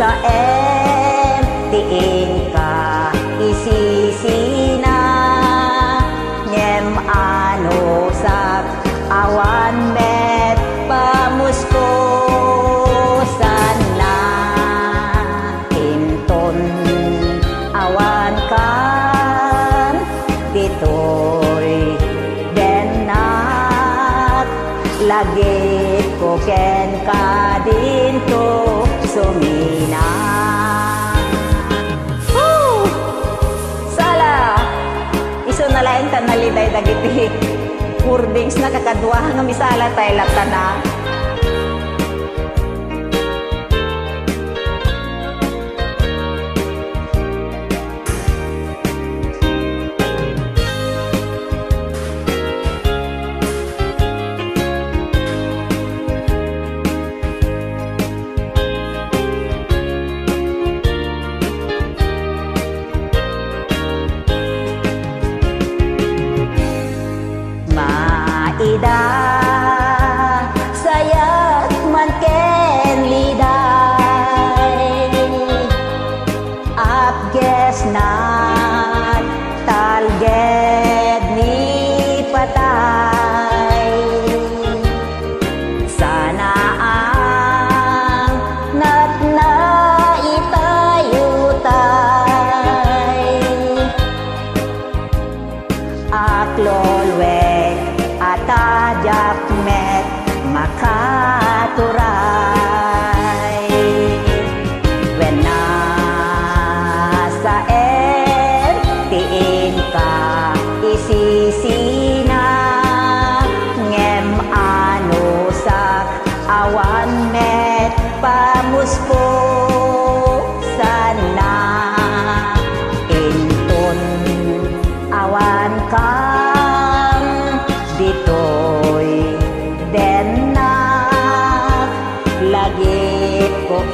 sa tiing ka isisina ngem ano sak awan met pamusko sana inton awan kan ditoy denak lagi ko ken ka dinto sumina. Nalain ka naliday dagiti wordings na kakadwa nga misala tayo latana. Ida sayat man ken liday apges nat talged ni patay sana ang nat na itayutay aklolwek atajak met makaturay when nasa tiin ka isisina ngem ano sak awan met pamuspo sana inton awan ka ditoy denak lagi ko